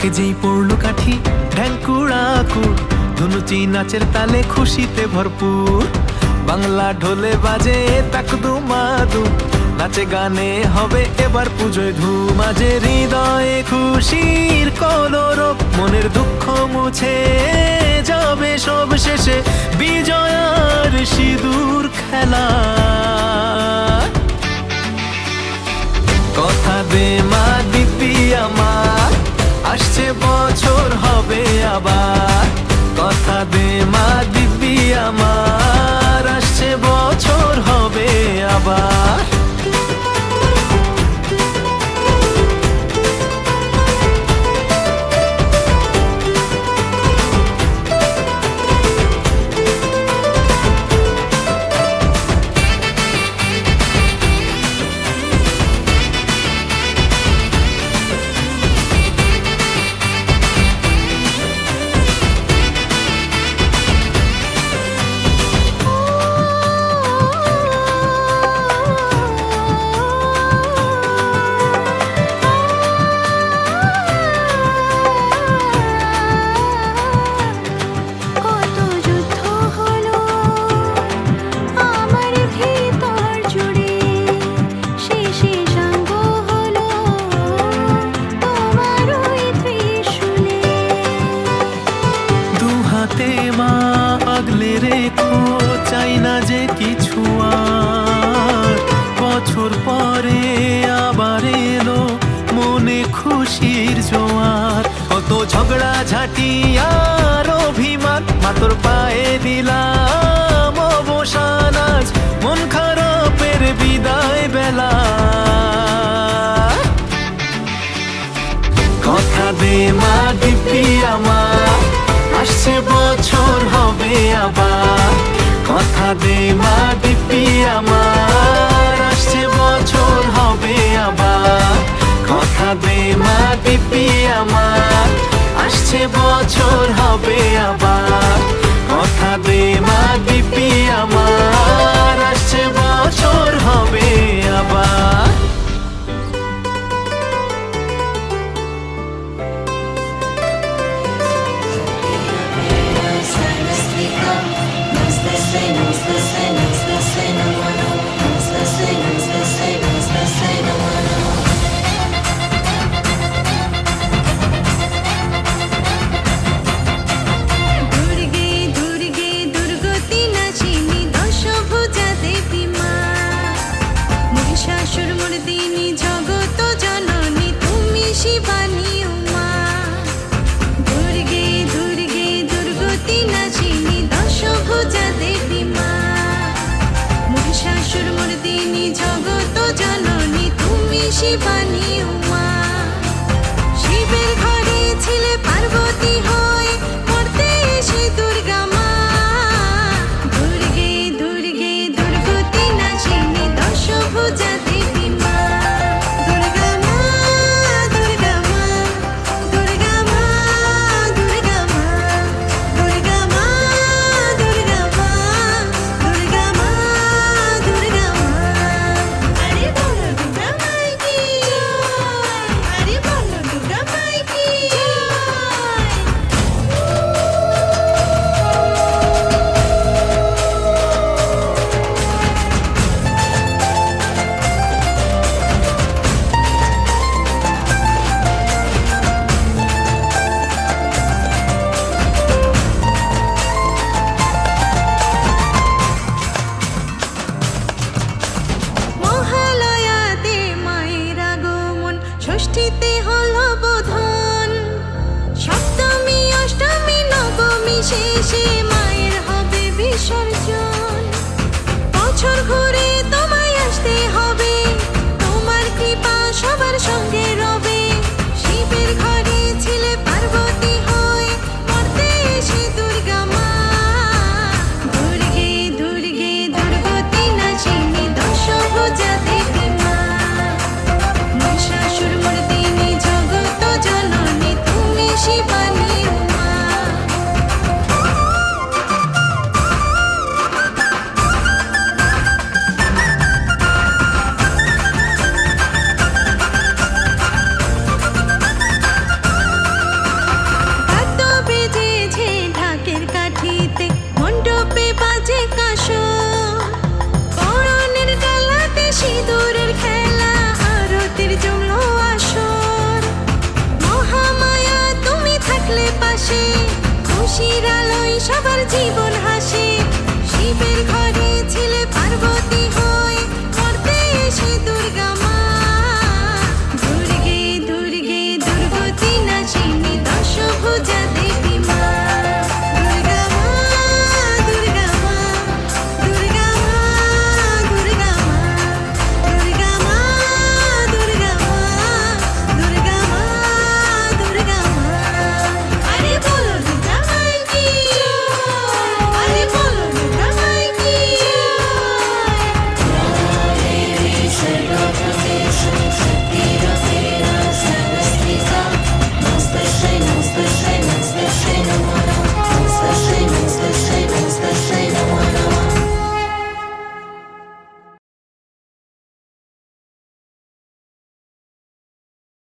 বুকে যেই পড়লো কাঠি ঢ্যাঙ্কুড়াকুড়, ধুনুচি নাচের তালে খুশিতে ভরপুর। বাংলা ঢোলে বাজে তাকদু মাদু, নাচে গানে হবে এবার পুজোয় ধুম। আজে হৃদয়ে খুশির কলরব, মনের দুঃখ মুছে যাবে সব শেষে বিজয়ার সিঁদুর খেলা। কথা দে মা দিবি আমার, আসছে বছর হবে আবার। কথা দে মা দিবি আমার, আসছে বছর হবে আবার। আগলে রেখো, চাই না যে কিছু আর। বছর পরে আবার এলো মনে খুশির জোয়ার। কত ঝগড়া ঝাঁটি আর অভিমান, মাতর পায়ে দিলাম অবসান আজ। মন খারাপের বিদায় বেলা। কথা দে মা দিবি আমার, আসছে বছর হবে আবার। কথা দে মা দিবি আমার, আসছে বছর হবে আবার। কথা দে মা দিবি আমার, আসছে বছর হবে আবার। কথা দে মা দিবি আমার, আসছে বছর হবে আবার। শিবানী উমা, শিবের ঘরে ছিলে পার্বতী হয়ে, মরতে এসে দুর্গা মা। দুর্গে দুর্গে দুর্গতি নাচিনী দশভুজা দেবী মা। দুর্গা মা দুর্গা মা দুর্গা মা দুর্গা মা দুর্গা মা দুর্গা মা দুর্গা মা দুর্গা মা। আরে বলো দুর্গা মাই কি জয়, আরে বলো দুর্গা মাই কি জয়। মহালয়াতে মায়ের আগমন, ষষ্ঠীতে হলো বোধন, সপ্তমী অষ্টমী নবমী শেষে